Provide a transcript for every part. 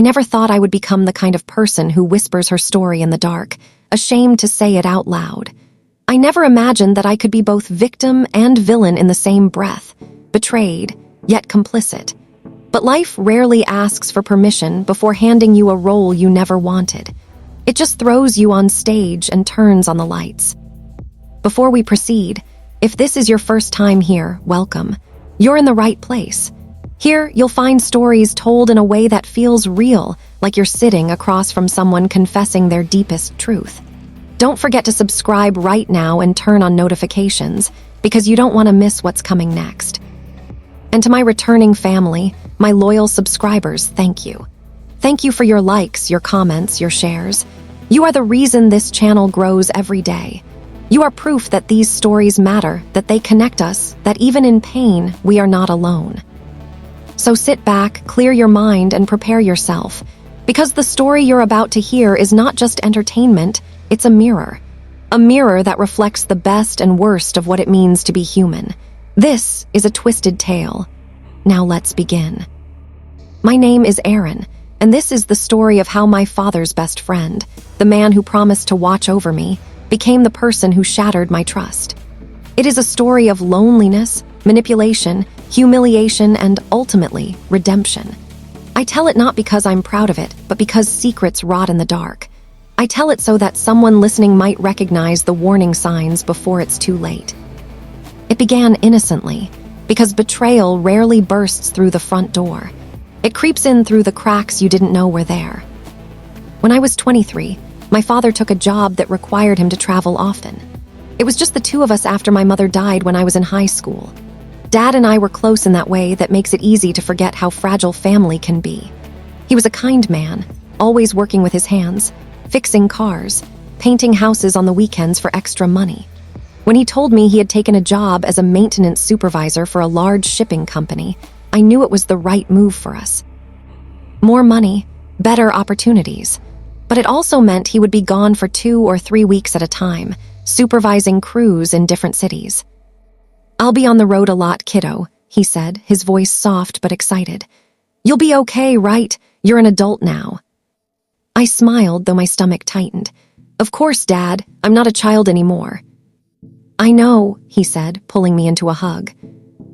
I never thought I would become the kind of person who whispers her story in the dark, ashamed to say it out loud. I never imagined that I could be both victim and villain in the same breath, betrayed, yet complicit. But life rarely asks for permission before handing you a role you never wanted. It just throws you on stage and turns on the lights. Before we proceed, if this is your first time here, welcome. You're in the right place. Here, you'll find stories told in a way that feels real, like you're sitting across from someone confessing their deepest truth. Don't forget to subscribe right now and turn on notifications, because you don't want to miss what's coming next. And to my returning family, my loyal subscribers, thank you. Thank you for your likes, your comments, your shares. You are the reason this channel grows every day. You are proof that these stories matter, that they connect us, that even in pain, we are not alone. So sit back, clear your mind, and prepare yourself. Because the story you're about to hear is not just entertainment, it's a mirror. A mirror that reflects the best and worst of what it means to be human. This is a twisted tale. Now let's begin. My name is Erin, and this is the story of how my father's best friend, the man who promised to watch over me, became the person who shattered my trust. It is a story of loneliness, manipulation, humiliation, and ultimately, redemption. I tell it not because I'm proud of it, but because secrets rot in the dark. I tell it so that someone listening might recognize the warning signs before it's too late. It began innocently, because betrayal rarely bursts through the front door. It creeps in through the cracks you didn't know were there. When I was 23, my father took a job that required him to travel often. It was just the two of us after my mother died when I was in high school. Dad and I were close in that way that makes it easy to forget how fragile family can be. He was a kind man, always working with his hands, fixing cars, painting houses on the weekends for extra money. When he told me he had taken a job as a maintenance supervisor for a large shipping company, I knew it was the right move for us. More money, better opportunities. But it also meant he would be gone for 2 or 3 weeks at a time, supervising crews in different cities. "I'll be on the road a lot, kiddo," he said, his voice soft but excited. "You'll be okay, right? You're an adult now." I smiled, though my stomach tightened. "Of course, Dad. I'm not a child anymore." "I know," he said, pulling me into a hug.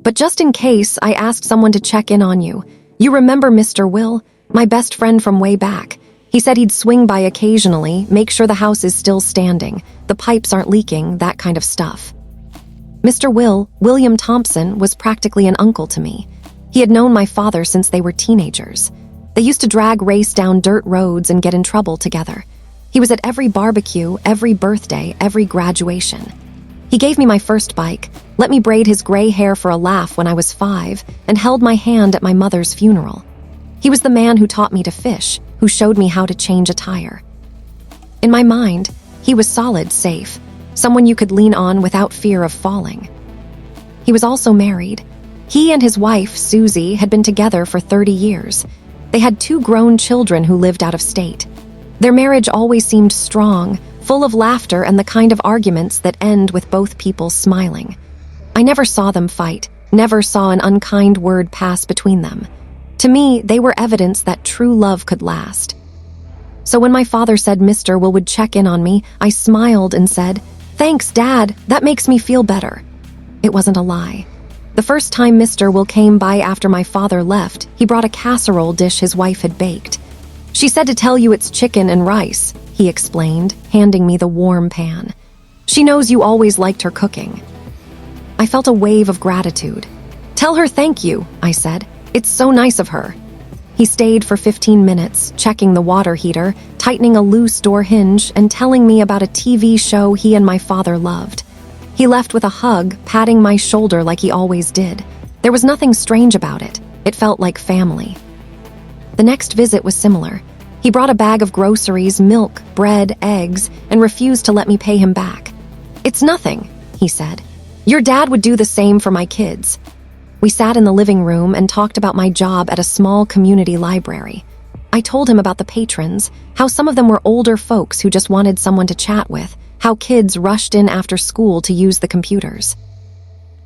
"But just in case, I asked someone to check in on you. You remember Mr. Will, my best friend from way back. He said he'd swing by occasionally, make sure the house is still standing, the pipes aren't leaking, that kind of stuff." Mr. Will, William Thompson, was practically an uncle to me. He had known my father since they were teenagers. They used to drag race down dirt roads and get in trouble together. He was at every barbecue, every birthday, every graduation. He gave me my first bike, let me braid his gray hair for a laugh when I was 5, and held my hand at my mother's funeral. He was the man who taught me to fish, who showed me how to change a tire. In my mind, he was solid, safe, someone you could lean on without fear of falling. He was also married. He and his wife, Susie, had been together for 30 years. They had 2 grown children who lived out of state. Their marriage always seemed strong, full of laughter and the kind of arguments that end with both people smiling. I never saw them fight, never saw an unkind word pass between them. To me, they were evidence that true love could last. So when my father said Mr. Will would check in on me, I smiled and said, "Thanks, Dad, that makes me feel better." It wasn't a lie. The first time Mr. Will came by after my father left, he brought a casserole dish his wife had baked. "She said to tell you it's chicken and rice," he explained, handing me the warm pan. "She knows you always liked her cooking." I felt a wave of gratitude. "Tell her thank you," I said. "It's so nice of her." He stayed for 15 minutes, checking the water heater, tightening a loose door hinge, and telling me about a TV show he and my father loved. He left with a hug, patting my shoulder like he always did. There was nothing strange about it. It felt like family. The next visit was similar. He brought a bag of groceries, milk, bread, eggs, and refused to let me pay him back. "It's nothing," he said. "Your dad would do the same for my kids." We sat in the living room and talked about my job at a small community library. I told him about the patrons, how some of them were older folks who just wanted someone to chat with, how kids rushed in after school to use the computers.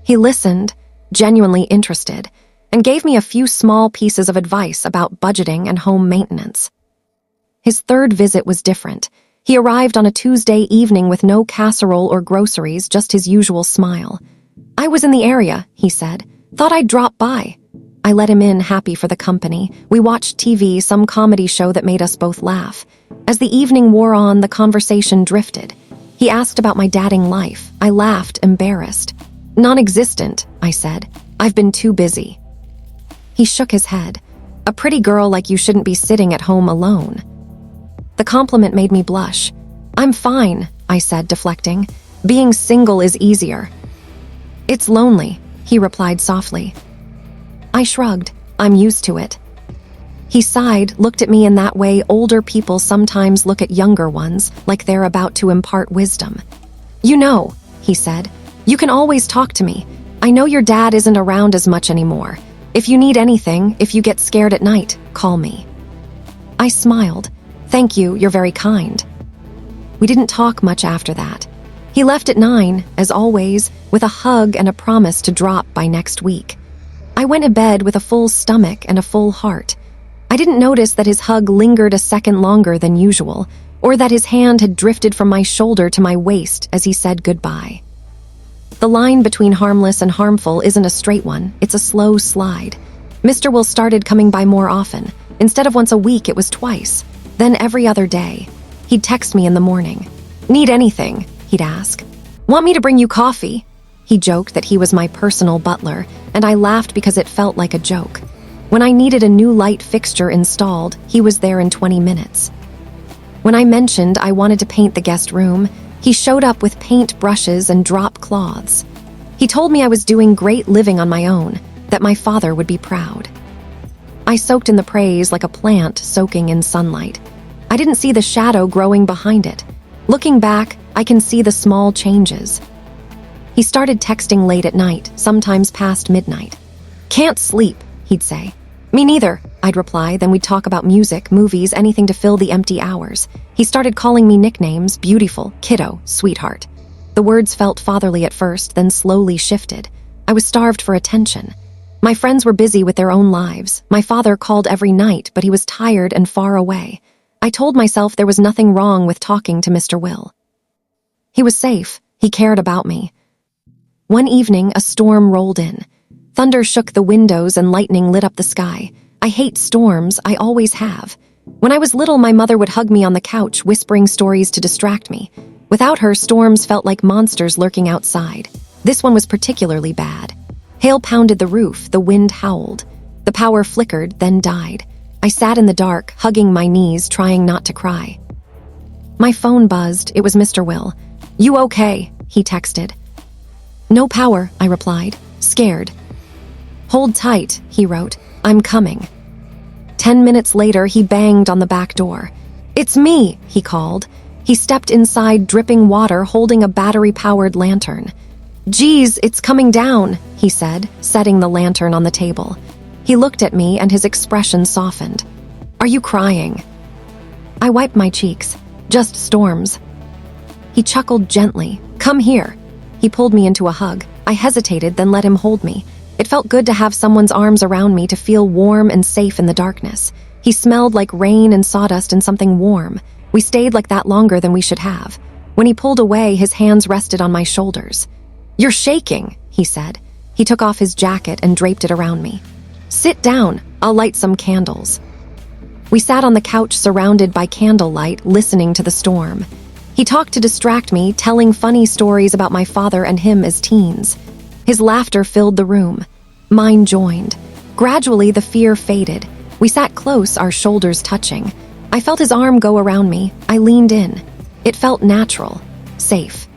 He listened, genuinely interested, and gave me a few small pieces of advice about budgeting and home maintenance. His third visit was different. He arrived on a Tuesday evening with no casserole or groceries, just his usual smile. "I was in the area," he said. "Thought I'd drop by." I let him in, happy for the company. We watched TV, some comedy show that made us both laugh. As the evening wore on, the conversation drifted. He asked about my dating life. I laughed, embarrassed. "Non-existent," I said. "I've been too busy." He shook his head. "A pretty girl like you shouldn't be sitting at home alone." The compliment made me blush. "I'm fine," I said, deflecting. "Being single is easier." "It's lonely," he replied softly. I shrugged. "I'm used to it." He sighed, looked at me in that way older people sometimes look at younger ones, like they're about to impart wisdom. "You know," he said, "you can always talk to me. I know your dad isn't around as much anymore. If you need anything, if you get scared at night, call me." I smiled. "Thank you, you're very kind." We didn't talk much after that. He left at 9, as always, with a hug and a promise to drop by next week. I went to bed with a full stomach and a full heart. I didn't notice that his hug lingered a second longer than usual, or that his hand had drifted from my shoulder to my waist as he said goodbye. The line between harmless and harmful isn't a straight one, it's a slow slide. Mr. Will started coming by more often. Instead of once a week, it was twice. Then every other day. He'd text me in the morning. "Need anything?" he'd ask. "Want me to bring you coffee?" He joked that he was my personal butler, and I laughed because it felt like a joke. When I needed a new light fixture installed, he was there in 20 minutes. When I mentioned I wanted to paint the guest room, he showed up with paint brushes and drop cloths. He told me I was doing great living on my own, that my father would be proud. I soaked in the praise like a plant soaking in sunlight. I didn't see the shadow growing behind it. Looking back, I can see the small changes. He started texting late at night, sometimes past midnight. "Can't sleep," he'd say. "Me neither," I'd reply, then we'd talk about music, movies, anything to fill the empty hours. He started calling me nicknames: beautiful, kiddo, sweetheart. The words felt fatherly at first, then slowly shifted. I was starved for attention. My friends were busy with their own lives. My father called every night, but he was tired and far away. I told myself there was nothing wrong with talking to Mr. Will. He was safe. He cared about me. One evening, a storm rolled in. Thunder shook the windows and lightning lit up the sky. I hate storms, I always have. When I was little, my mother would hug me on the couch, whispering stories to distract me. Without her, storms felt like monsters lurking outside. This one was particularly bad. Hail pounded the roof, the wind howled. The power flickered, then died. I sat in the dark, hugging my knees, trying not to cry. My phone buzzed. It was Mr. Will. "You okay?" he texted. "No power," I replied, scared. "Hold tight," he wrote. "I'm coming." 10 minutes later, he banged on the back door. "It's me," he called. He stepped inside, dripping water, holding a battery-powered lantern. "Geez, it's coming down," he said, setting the lantern on the table. He looked at me and his expression softened. "Are you crying?" I wiped my cheeks. "Just storms." He chuckled gently. "Come here." He pulled me into a hug. I hesitated, then let him hold me. It felt good to have someone's arms around me, to feel warm and safe in the darkness. He smelled like rain and sawdust and something warm. We stayed like that longer than we should have. When he pulled away, his hands rested on my shoulders. "You're shaking," he said. He took off his jacket and draped it around me. "Sit down, I'll light some candles." We sat on the couch surrounded by candlelight, listening to the storm. He talked to distract me, telling funny stories about my father and him as teens. His laughter filled the room. Mine joined. Gradually, the fear faded. We sat close, our shoulders touching. I felt his arm go around me. I leaned in. It felt natural, safe.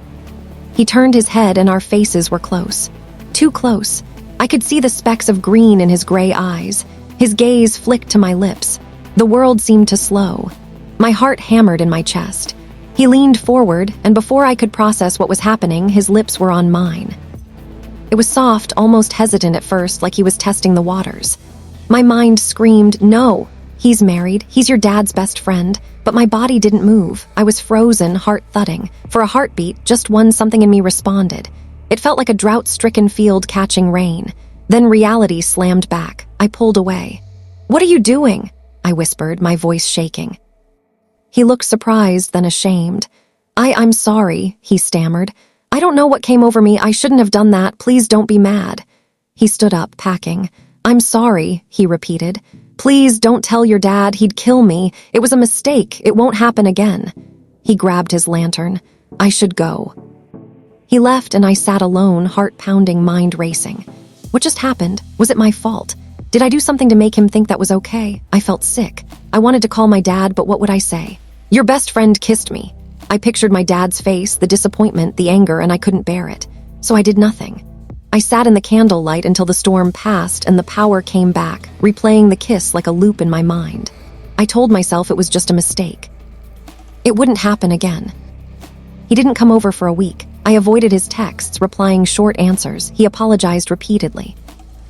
He turned his head and our faces were close. Too close. I could see the specks of green in his gray eyes. His gaze flicked to my lips. The world seemed to slow. My heart hammered in my chest. He leaned forward, and before I could process what was happening, his lips were on mine. It was soft, almost hesitant at first, like he was testing the waters. My mind screamed, "No, he's married, he's your dad's best friend," but my body didn't move. I was frozen, heart thudding. For a heartbeat, just one something in me responded. It felt like a drought-stricken field catching rain. Then reality slammed back. I pulled away. "What are you doing?" I whispered, my voice shaking. He looked surprised, then ashamed. I'm sorry," he stammered. "I don't know what came over me. I shouldn't have done that. Please don't be mad." He stood up, packing. "I'm sorry," he repeated. "Please don't tell your dad. He'd kill me. It was a mistake. It won't happen again." He grabbed his lantern. "I should go." He left and I sat alone, heart pounding, mind racing. What just happened? Was it my fault? Did I do something to make him think that was okay? I felt sick. I wanted to call my dad, but what would I say? "Your best friend kissed me." I pictured my dad's face, the disappointment, the anger, and I couldn't bear it. So I did nothing. I sat in the candlelight until the storm passed and the power came back, replaying the kiss like a loop in my mind. I told myself it was just a mistake. It wouldn't happen again. He didn't come over for a week. I avoided his texts, replying short answers. He apologized repeatedly.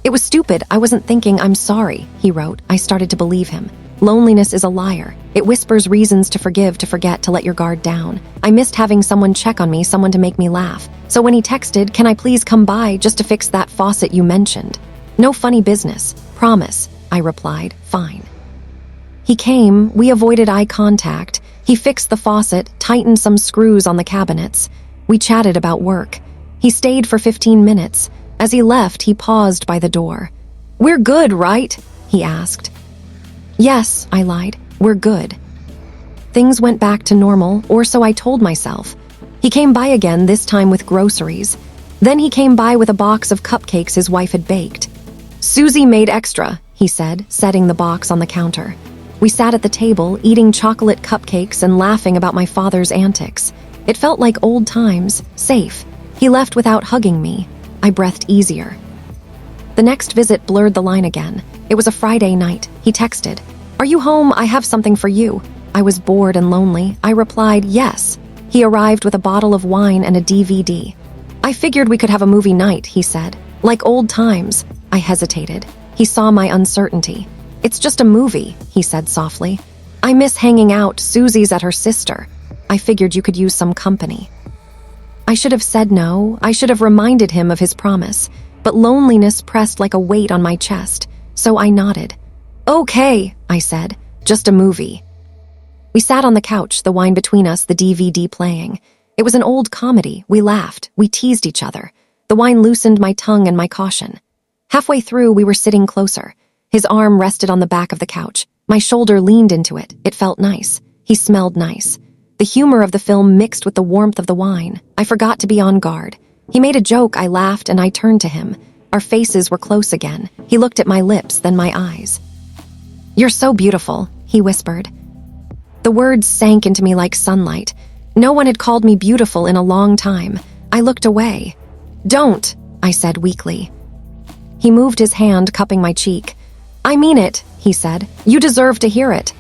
"It was stupid. I wasn't thinking. I'm sorry," he wrote. I started to believe him. Loneliness is a liar. It whispers reasons to forgive, to forget, to let your guard down. I missed having someone check on me, someone to make me laugh. So when he texted, "Can I please come by just to fix that faucet you mentioned?" "No funny business. Promise," I replied. "Fine." He came. We avoided eye contact. He fixed the faucet, tightened some screws on the cabinets. We chatted about work. He stayed for 15 minutes. As he left, he paused by the door. "We're good, right?" he asked. "Yes," I lied. "We're good." Things went back to normal, or so I told myself. He came by again, this time with groceries. Then he came by with a box of cupcakes his wife had baked. "Susie made extra," he said, setting the box on the counter. We sat at the table, eating chocolate cupcakes and laughing about my father's antics. It felt like old times, safe. He left without hugging me. I breathed easier. The next visit blurred the line again. It was a Friday night. He texted, "Are you home? I have something for you." I was bored and lonely. I replied, "Yes." He arrived with a bottle of wine and a DVD. "I figured we could have a movie night," he said. "Like old times." I hesitated. He saw my uncertainty. "It's just a movie," he said softly. "I miss hanging out. Susie's at her sister." I figured you could use some company. I should have said no. I should have reminded him of his promise. But loneliness pressed like a weight on my chest, so I nodded. "Okay," I said. "Just a movie." We sat on the couch, the wine between us, the DVD playing. It was an old comedy. We laughed. We teased each other. The wine loosened my tongue and my caution. Halfway through, we were sitting closer. His arm rested on the back of the couch. My shoulder leaned into it. It felt nice. He smelled nice. The humor of the film mixed with the warmth of the wine. I forgot to be on guard. He made a joke. I laughed and I turned to him. Our faces were close again. He looked at my lips, then my eyes. "You're so beautiful," he whispered. The words sank into me like sunlight. No one had called me beautiful in a long time. I looked away. "Don't," I said weakly. He moved his hand, cupping my cheek. "I mean it," he said. "You deserve to hear it."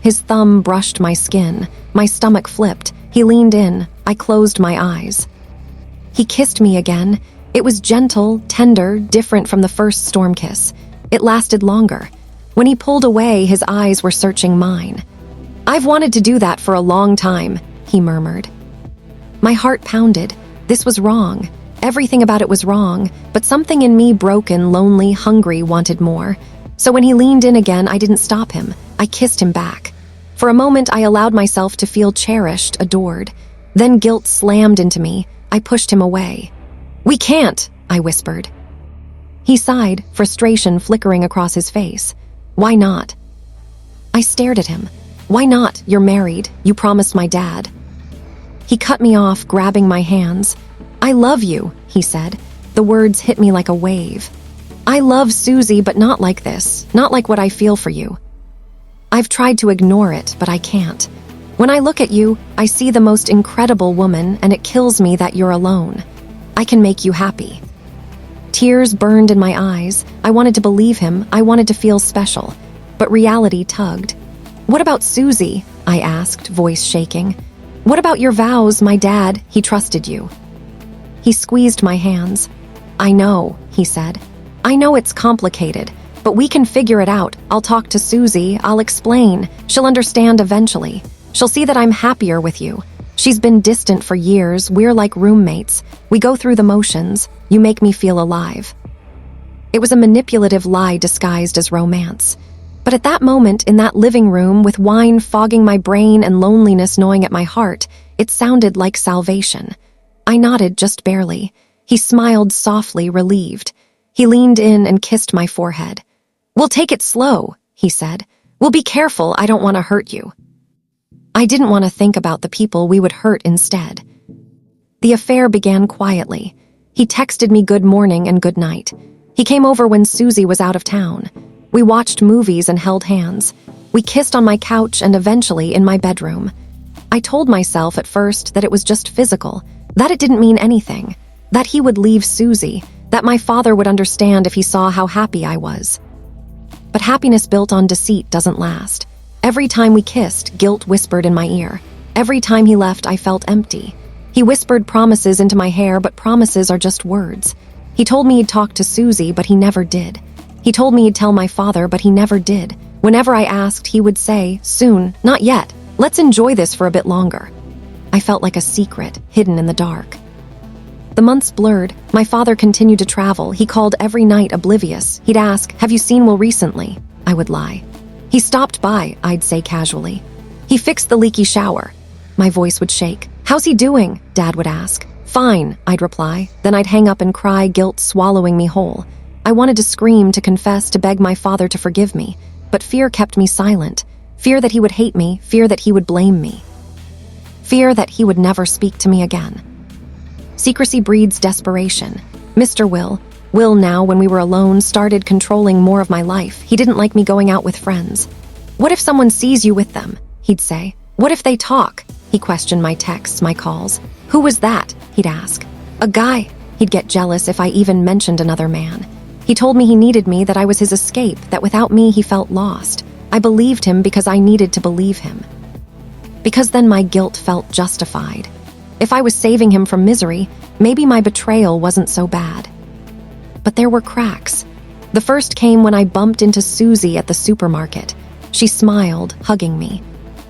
His thumb brushed my skin. My stomach flipped. He leaned in. I closed my eyes. He kissed me again. It was gentle, tender, different from the first storm kiss. It lasted longer. When he pulled away, his eyes were searching mine. "I've wanted to do that for a long time," he murmured. My heart pounded. This was wrong. Everything about it was wrong, but something in me, broken, lonely, hungry, wanted more. So when he leaned in again, I didn't stop him. I kissed him back. For a moment, I allowed myself to feel cherished, adored. Then guilt slammed into me. I pushed him away. "We can't," I whispered. He sighed, frustration flickering across his face. "Why not?" I stared at him. "Why not? You're married. You promised my dad." He cut me off, grabbing my hands. "I love you," he said. The words hit me like a wave. "I love Susie, but not like this. Not like what I feel for you. I've tried to ignore it, but I can't. When I look at you, I see the most incredible woman, and it kills me that you're alone. I can make you happy." Tears burned in my eyes. I wanted to believe him. I wanted to feel special. But reality tugged. "What about Susie?" I asked, voice shaking. "What about your vows, my dad? He trusted you." He squeezed my hands. "I know," he said. "I know it's complicated, but we can figure it out. I'll talk to Susie. I'll explain. She'll understand eventually. She'll see that I'm happier with you. She's been distant for years. We're like roommates. We go through the motions. You make me feel alive." It was a manipulative lie disguised as romance. But at that moment, in that living room, with wine fogging my brain and loneliness gnawing at my heart, it sounded like salvation. I nodded just barely. He smiled softly, relieved. He leaned in and kissed my forehead. "We'll take it slow," he said. "We'll be careful, I don't want to hurt you." I didn't want to think about the people we would hurt instead. The affair began quietly. He texted me good morning and good night. He came over when Susie was out of town. We watched movies and held hands. We kissed on my couch and eventually in my bedroom. I told myself at first that it was just physical, that it didn't mean anything, that he would leave Susie, that my father would understand if he saw how happy I was. But happiness built on deceit doesn't last. Every time we kissed, guilt whispered in my ear. Every time he left, I felt empty. He whispered promises into my hair, but promises are just words. He told me he'd talk to Susie, but he never did. He told me he'd tell my father, but he never did. Whenever I asked, he would say, "Soon, not yet. Let's enjoy this for a bit longer." I felt like a secret, hidden in the dark. The months blurred. My father continued to travel. He called every night, oblivious. He'd ask, "Have you seen Will recently?" I would lie. "He stopped by," I'd say casually. "He fixed the leaky shower." My voice would shake. "How's he doing?" Dad would ask. "Fine," I'd reply. Then I'd hang up and cry, guilt swallowing me whole. I wanted to scream, to confess, to beg my father to forgive me. But fear kept me silent. Fear that he would hate me, fear that he would blame me. Fear that he would never speak to me again. Secrecy breeds desperation. Mr. Will now, when we were alone, started controlling more of my life. He didn't like me going out with friends. "What if someone sees you with them?" he'd say. "What if they talk?" He questioned my texts, my calls. "Who was that?" he'd ask. "A guy." He'd get jealous if I even mentioned another man. He told me he needed me, that I was his escape, that without me he felt lost. I believed him because I needed to believe him. Because then my guilt felt justified. If I was saving him from misery, maybe my betrayal wasn't so bad. But there were cracks. The first came when I bumped into Susie at the supermarket. She smiled, hugging me.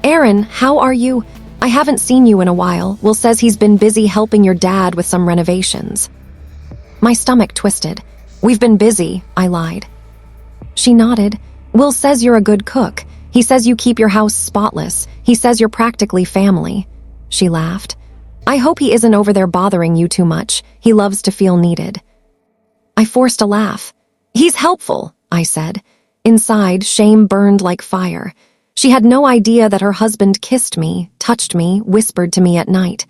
"Erin, how are you? I haven't seen you in a while. Will says he's been busy helping your dad with some renovations." My stomach twisted. "We've been busy," I lied. She nodded. "Will says you're a good cook. He says you keep your house spotless. He says you're practically family." She laughed. "I hope he isn't over there bothering you too much. He loves to feel needed." I forced a laugh. "He's helpful," I said. Inside, shame burned like fire. She had no idea that her husband kissed me, touched me, whispered to me at night.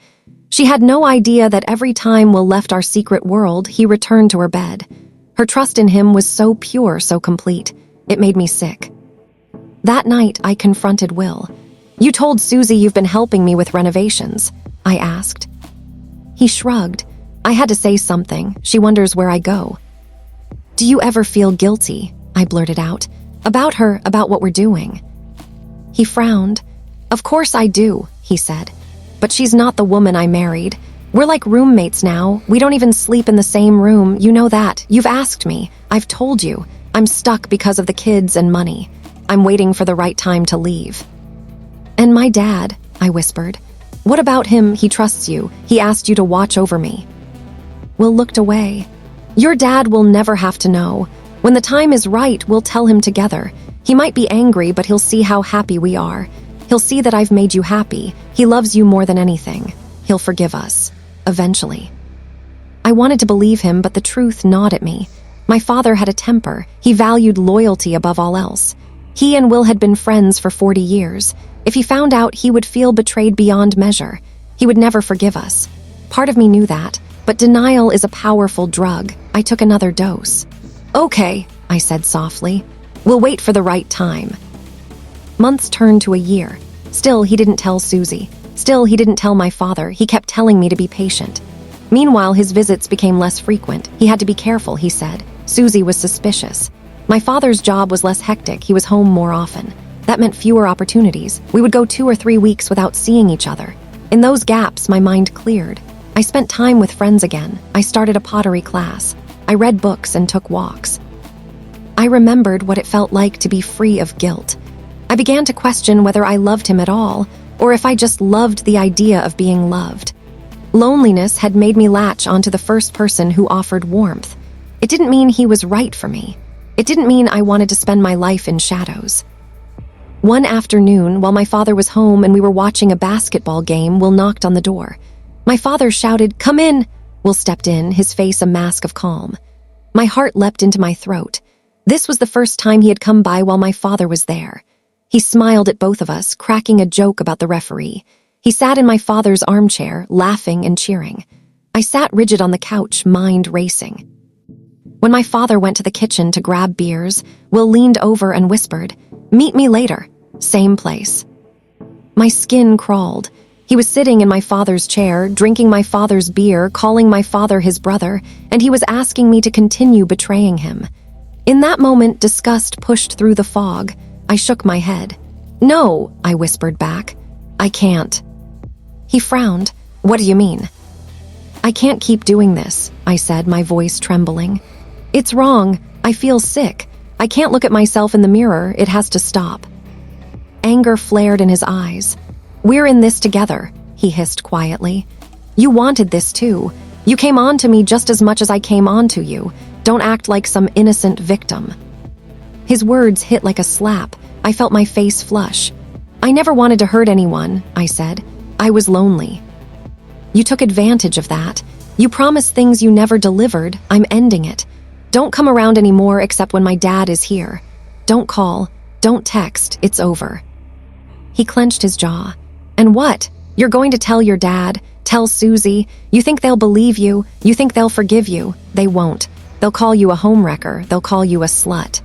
She had no idea that every time Will left our secret world, he returned to her bed. Her trust in him was so pure, so complete. It made me sick. That night, I confronted Will. "You told Susie you've been helping me with renovations," I asked. He shrugged. I had to say something. She wonders where I go. "Do you ever feel guilty?" I blurted out. "About her, about what we're doing." He frowned. "Of course I do," he said. "But she's not the woman I married. We're like roommates now. We don't even sleep in the same room. You know that. You've asked me. I've told you. I'm stuck because of the kids and money. I'm waiting for the right time to leave." "And my dad," I whispered. "What about him? He trusts you. He asked you to watch over me." Will looked away. "Your dad will never have to know. When the time is right, we'll tell him together. He might be angry, but he'll see how happy we are. He'll see that I've made you happy. He loves you more than anything. He'll forgive us. Eventually." I wanted to believe him, but the truth gnawed at me. My father had a temper. He valued loyalty above all else. He and Will had been friends for 40 years. If he found out, he would feel betrayed beyond measure. He would never forgive us. Part of me knew that, but denial is a powerful drug. I took another dose. "Okay," I said softly. "We'll wait for the right time." Months turned to a year. Still, he didn't tell Susie. Still, he didn't tell my father. He kept telling me to be patient. Meanwhile, his visits became less frequent. He had to be careful, he said. Susie was suspicious. My father's job was less hectic. He was home more often. That meant fewer opportunities. We would go 2 or 3 weeks without seeing each other. In those gaps, my mind cleared. I spent time with friends again. I started a pottery class. I read books and took walks. I remembered what it felt like to be free of guilt. I began to question whether I loved him at all, or if I just loved the idea of being loved. Loneliness had made me latch onto the first person who offered warmth. It didn't mean he was right for me. It didn't mean I wanted to spend my life in shadows. One afternoon, while my father was home and we were watching a basketball game, Will knocked on the door. My father shouted, "Come in!" Will stepped in, his face a mask of calm. My heart leapt into my throat. This was the first time he had come by while my father was there. He smiled at both of us, cracking a joke about the referee. He sat in my father's armchair, laughing and cheering. I sat rigid on the couch, mind racing. When my father went to the kitchen to grab beers, Will leaned over and whispered, "Meet me later. Same place." My skin crawled. He was sitting in my father's chair, drinking my father's beer, calling my father his brother, and he was asking me to continue betraying him. In that moment, disgust pushed through the fog. I shook my head. "No," I whispered back. "I can't." He frowned. "What do you mean?" "I can't keep doing this," I said, my voice trembling. "It's wrong. I feel sick. I can't look at myself in the mirror. It has to stop." Anger flared in his eyes. "We're in this together," he hissed quietly. "You wanted this too. You came on to me just as much as I came on to you. Don't act like some innocent victim." His words hit like a slap. I felt my face flush. "I never wanted to hurt anyone," I said. "I was lonely." "You took advantage of that. You promised things you never delivered. I'm ending it. Don't come around anymore except when my dad is here. Don't call. Don't text. It's over." He clenched his jaw. "And what? You're going to tell your dad? Tell Susie? You think they'll believe you? You think they'll forgive you? They won't. They'll call you a homewrecker. They'll call you a slut."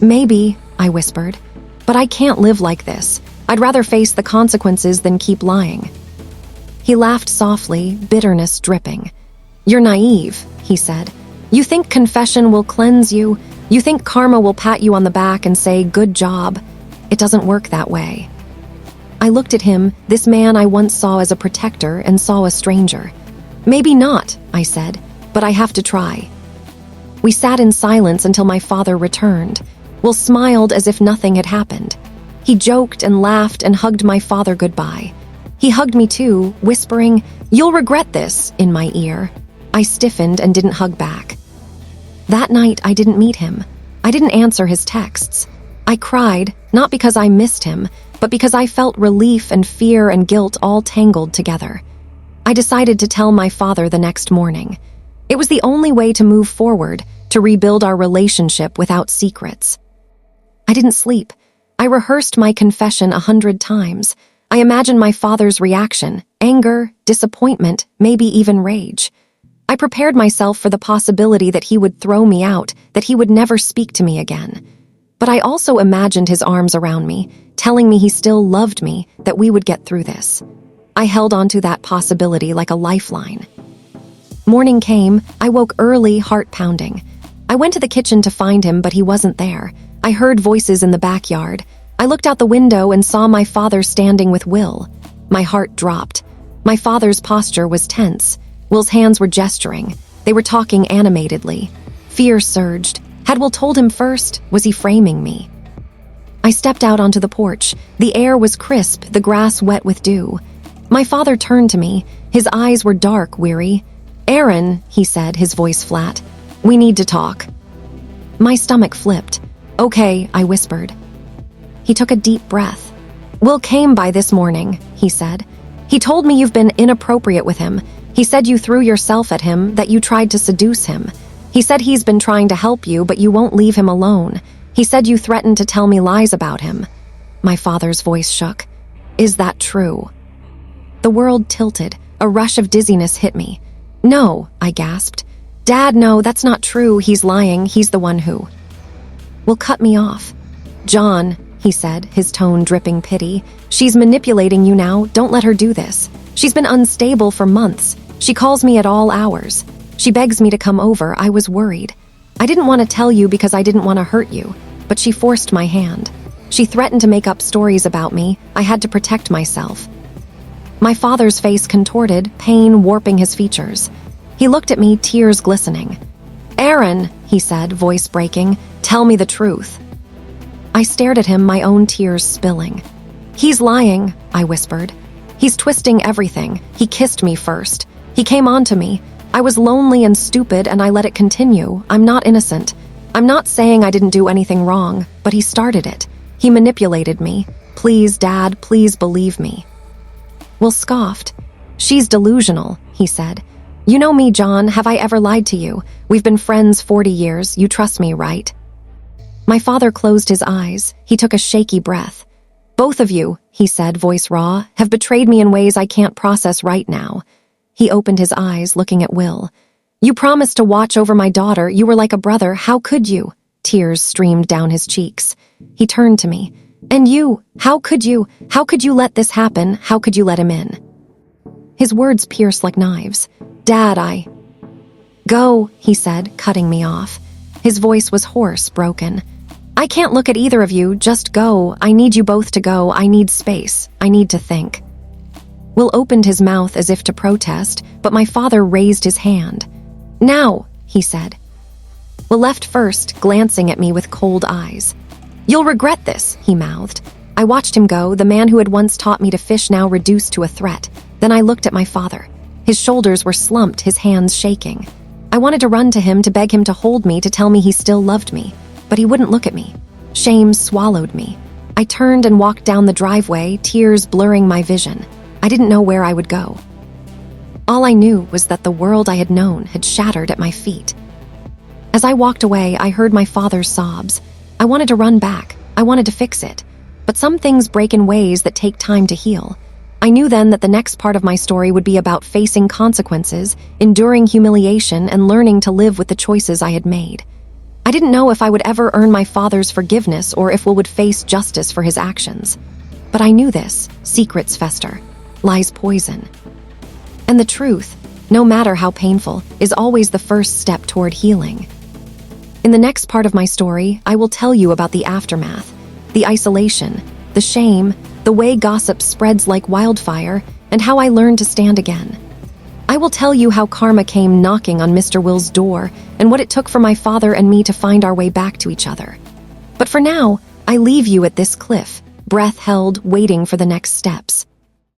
"Maybe," I whispered. "But I can't live like this. I'd rather face the consequences than keep lying." He laughed softly, bitterness dripping. "You're naive," he said. "You think confession will cleanse you? You think karma will pat you on the back and say, 'Good job'? It doesn't work that way." I looked at him, this man I once saw as a protector, and saw a stranger. "Maybe not," I said, "but I have to try." We sat in silence until my father returned. Will smiled as if nothing had happened. He joked and laughed and hugged my father goodbye. He hugged me too, whispering, "You'll regret this," in my ear. I stiffened and didn't hug back. That night, I didn't meet him. I didn't answer his texts. I cried, not because I missed him, but because I felt relief and fear and guilt all tangled together. I decided to tell my father the next morning. It was the only way to move forward, to rebuild our relationship without secrets. I didn't sleep. I rehearsed my confession 100 times. I imagined my father's reaction, anger, disappointment, maybe even rage. I prepared myself for the possibility that he would throw me out, that he would never speak to me again. But I also imagined his arms around me, telling me he still loved me, that we would get through this. I held onto that possibility like a lifeline. Morning came. I woke early, heart pounding. I went to the kitchen to find him, but he wasn't there. I heard voices in the backyard. I looked out the window and saw my father standing with Will. My heart dropped. My father's posture was tense. Will's hands were gesturing. They were talking animatedly. Fear surged. Had Will told him first? Was he framing me? I stepped out onto the porch. The air was crisp, the grass wet with dew. My father turned to me. His eyes were dark, weary. "Erin," he said, his voice flat. "We need to talk." My stomach flipped. "Okay," I whispered. He took a deep breath. "Will came by this morning," he said. "He told me you've been inappropriate with him. He said you threw yourself at him, that you tried to seduce him. He said he's been trying to help you, but you won't leave him alone. He said you threatened to tell me lies about him." My father's voice shook. "Is that true?" The world tilted. A rush of dizziness hit me. "No," I gasped. "Dad, no, that's not true. He's lying. He's the one who..." Will cut me off. "John," he said, his tone dripping pity, "she's manipulating you now. Don't let her do this. She's been unstable for months. She calls me at all hours. She begs me to come over. I was worried. I didn't want to tell you because I didn't want to hurt you, but she forced my hand. She threatened to make up stories about me. I had to protect myself." My father's face contorted, pain warping his features. He looked at me, tears glistening. "Erin," he said, voice breaking, "tell me the truth." I stared at him, my own tears spilling. "He's lying," I whispered. "He's twisting everything. He kissed me first. He came on to me. I was lonely and stupid and I let it continue. I'm not innocent. I'm not saying I didn't do anything wrong, but he started it. He manipulated me. Please, Dad, please believe me. Will scoffed. She's delusional, he said. You know me, John. Have I ever lied to you? We've been friends 40 years. You trust me, right? My father closed his eyes. He took a shaky breath. Both of you, he said, voice raw, have betrayed me in ways I can't process right now. He opened his eyes, looking at Will. You promised to watch over my daughter. You were like a brother. How could you? Tears streamed down his cheeks. He turned to me. And you, how could you let this happen? How could you let him in? His words pierced like knives. Dad, Go, he said, cutting me off. His voice was hoarse, broken. I can't look at either of you. Just go. I need you both to go. I need space. I need to think. Will opened his mouth as if to protest, but my father raised his hand. Now, he said. Will left first, glancing at me with cold eyes. You'll regret this, he mouthed. I watched him go, the man who had once taught me to fish now reduced to a threat. Then I looked at my father. His shoulders were slumped, his hands shaking. I wanted to run to him, to beg him to hold me, to tell me he still loved me. But he wouldn't look at me. Shame swallowed me. I turned and walked down the driveway, tears blurring my vision. I didn't know where I would go. All I knew was that the world I had known had shattered at my feet. As I walked away, I heard my father's sobs. I wanted to run back. I wanted to fix it. But some things break in ways that take time to heal. I knew then that the next part of my story would be about facing consequences, enduring humiliation, and learning to live with the choices I had made. I didn't know if I would ever earn my father's forgiveness or if Will would face justice for his actions. But I knew this: secrets fester, lies poison. And the truth, no matter how painful, is always the first step toward healing. In the next part of my story, I will tell you about the aftermath, the isolation, the shame, the way gossip spreads like wildfire, and how I learned to stand again. I will tell you how karma came knocking on Mr. Will's door and what it took for my father and me to find our way back to each other. But for now, I leave you at this cliff, breath held, waiting for the next steps.